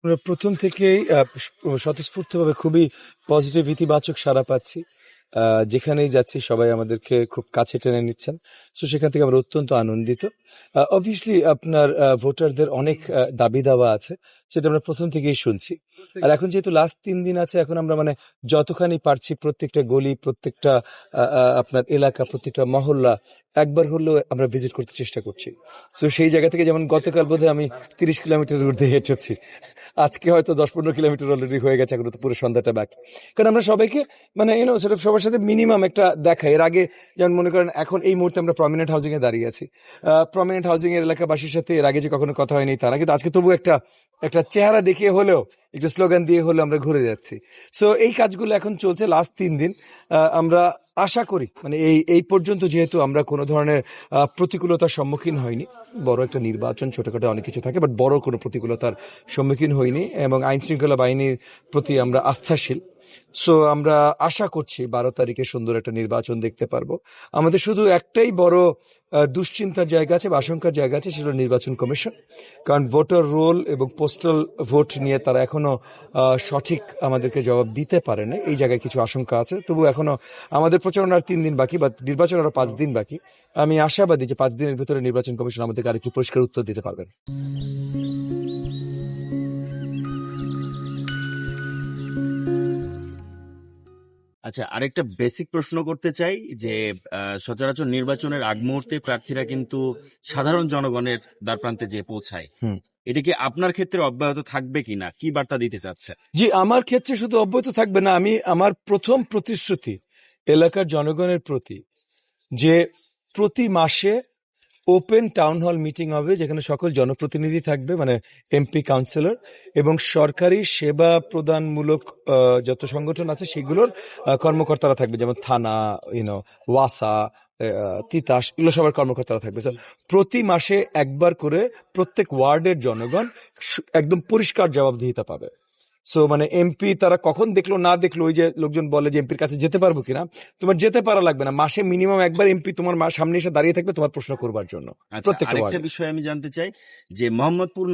আমরা প্রথম থেকেই স্বতঃস্ফূর্তভাবে খুবই পজিটিভ ইতিবাচক সাড়া পাচ্ছি। যেখানেই যাচ্ছি সবাই আমাদেরকে খুব কাছে টেনে নিচ্ছেন। সো সেখান থেকে আমরা অত্যন্ত আনন্দিত। অবভিয়াসলি আপনার ভোটারদের অনেক দাবি দাওয়া আছে, সেটা আমরা প্রথম থেকেই শুনছি। আর এখন যেহেতু লাস্ট 3 দিন আছে, এখন আমরা মানে যতখানি পারছি প্রত্যেকটা গলি, প্রত্যেকটা আপনার এলাকা, প্রত্যেকটা মহল্লা একবার হলেও আমরা ভিজিট করতে চেষ্টা করছি। সো সেই জায়গা থেকে যেমন গতকাল বোধহয় আমি 30 কিলোমিটার ঊর্ধ্বে হেঁটেছি, আজকে হয়তো 10-15 কিলোমিটার অলরেডি হয়ে গেছে, এখন তো পুরো সন্ধ্যাটা বাকি। কারণ আমরা সবাইকে মানে সেটা সবার সাথে মিনিমাম একটা দেখা। এর আগে যেমন মনে করেন এখন এই মুহূর্তে আমরা প্রমিনেন্ট হাউজিং এ দাঁড়িয়ে আছি, প্রমিনেন্ট হাউজিং এর এলাকাবাসীর সাথে এর আগে যে কখনো কথা হয়নি তারা, কিন্তু আজকে তবু একটা একটা চেহারা দেখিয়ে হলেও, একটু স্লোগান দিয়ে হলেও আমরা ঘুরে যাচ্ছি। সো এই কাজগুলো এখন চলছে লাস্ট 3 দিন। আমরা আশা করি মানে এই পর্যন্ত যেহেতু আমরা কোনো ধরনের প্রতিকূলতার সম্মুখীন হয়নি, বড় একটা নির্বাচন ছোটখাটো অনেক কিছু থাকে, বাট বড় কোনো প্রতিকূলতার সম্মুখীন হইনি এবং আইন শৃঙ্খলা বাহিনীর প্রতি আমরা আস্থাশীল। সো আমরা আশা করছি 12 তারিখে সুন্দর একটা নির্বাচন দেখতে পারবো। আমাদের শুধু একটাই বড় দুশ্চিন্তার জায়গা আছে বা আশঙ্কার জায়গা আছে, সেটা নির্বাচন কমিশন। কারণ ভোটার রোল এবং পোস্টাল ভোট নিয়ে তারা এখনো সঠিক আমাদেরকে জবাব দিতে পারে না। এই জায়গায় কিছু আশঙ্কা আছে। তবু এখনো আমাদের প্রচারণার 3 দিন বাকি, বা নির্বাচন আরো 5 দিন বাকি। আমি আশাবাদী যে 5 দিনের ভিতরে নির্বাচন কমিশন আমাদেরকে আরেকটু পরিষ্কার উত্তর দিতে পারবেন। আচ্ছা, আরেকটা বেসিক প্রশ্ন করতে চাই যে সচরাচর নির্বাচনের আগ মুহূর্তে প্রার্থীরা কিন্তু সাধারণ জনগণের দ্বারপ্রান্তে যে পৌঁছায়, এটা কি আপনার ক্ষেত্রে অব্যাহত থাকবে কিনা, কি বার্তা দিতে চাচ্ছে? জি, আমার ক্ষেত্রে শুধু অব্যাহত থাকবে না, আমি আমার প্রথম প্রতিশ্রুতি এলাকার জনগণের প্রতি যে প্রতি মাসে ওপেন টাউন হল মিটিং হবে, যেখানে সকল জনপ্রতিনিধি থাকবে, মানে এমপি, কাউন্সিলর এবং সরকারি সেবা প্রদানমূলক যত সংগঠন আছে সেগুলোর কর্মকর্তারা থাকবে, যেমন থানা, ওয়াসা, তিতাস, এগুলো সবার কর্মকর্তারা থাকবে। প্রতি মাসে একবার করে প্রত্যেক ওয়ার্ডের জনগণ একদম পরিষ্কার জবাবদিহিতা পাবে। সো মানে এমপি তারা কখন দেখলো না দেখলো, ওই যে লোকজন বলে যে এমপির কাছে যেতে পারবো কিনা, তোমার যেতে পারা লাগবে না। মাসে মিনিমাম একবার এমপি তোমার সামনে এসে দাঁড়িয়ে থাকবে তোমার প্রশ্ন করবার জন্য। আরেকটা বিষয় আমি জানতে চাই যে মোহাম্মদপুর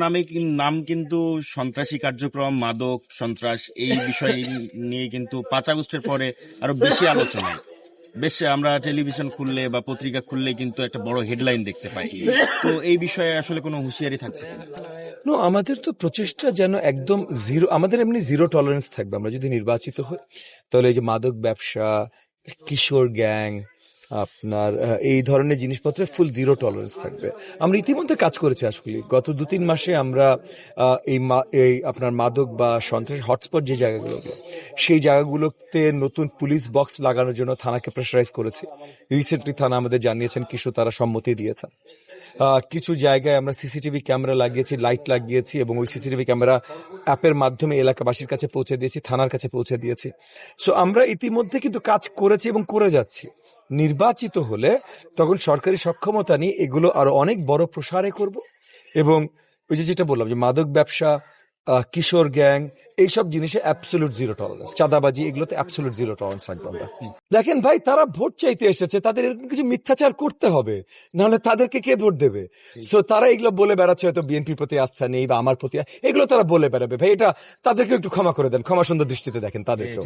নাম কিন্তু সন্ত্রাসী কার্যক্রম, মাদক, সন্ত্রাস এই বিষয় নিয়ে কিন্তু 5 আগস্টের পরে আরো বেশি আলোচনায়। বেশ, আমরা টেলিভিশন খুললে বা পত্রিকা খুললে কিন্তু একটা বড় হেডলাইন দেখতে পাই। তো এই বিষয়ে আসলে কোনো হুঁশিয়ারি থাকছে কিনা? আমাদের তো প্রচেষ্টা যেন একদম জিরো, আমাদের এমনি জিরো টলারেন্স থাকবে। আমরা যদি নির্বাচিত হই তাহলে এই যে মাদক ব্যবসা, কিশোর গ্যাং, আপনার এই ধরনের জিনিসপত্রের ফুল জিরো টলারেন্স থাকবে। আমরা ইতিমধ্যে কাজ করেছি। আসলে গত 2-3 মাসে আমরা এই আপনার মাদক বা সন্ত্রাস হটস্পট যে জায়গাগুলো, সেই জায়গাগুলোতে নতুন পুলিশ বক্স লাগানোর জন্য থানাকে প্রেসারাইজ করেছি। রিসেন্টলি থানা আমাদের জানিয়েছেন কিছু তারা সম্মতি দিয়েছেন। কিছু জায়গায় আমরা সিসিটিভি ক্যামেরা লাগিয়েছি, লাইট লাগিয়েছি এবং ওই সিসিটিভি ক্যামেরা অ্যাপের মাধ্যমে এলাকাবাসীর কাছে পৌঁছে দিয়েছি, থানার কাছে পৌঁছে দিয়েছি। সো আমরা ইতিমধ্যে কিন্তু কাজ করেছি এবং করে যাচ্ছি। নির্বাচিত হলে তখন সরকারি সক্ষমতা নিয়ে এগুলো আরো অনেক বড় প্রসারে করব এবং ওই যেটা বললাম যে মাদক ব্যবসা, কিশোর গ্যাং, এইসব জিনিসে অ্যাবসলিউট জিরো টলারেন্স, চাঁদাবাজি, এগুলোতে অ্যাবসলিউট জিরো টলারেন্স রাখবো আমরা। দেখেন ভাই, তারা ভোট চাইতে এসেছে, তাদের এরকম কিছু মিথ্যাচার করতে হবে, নাহলে তাদেরকে কে ভোট দেবে? সো তারা এগুলো বলে বেড়াচ্ছে হয়তো বিএনপির প্রতি আস্থা নেই বা আমার প্রতি, এগুলো তারা বলে বেড়াবে। ভাই, এটা তাদেরকে একটু ক্ষমা করে দেন, ক্ষমা সুন্দর দৃষ্টিতে দেখেন তাদেরকেও।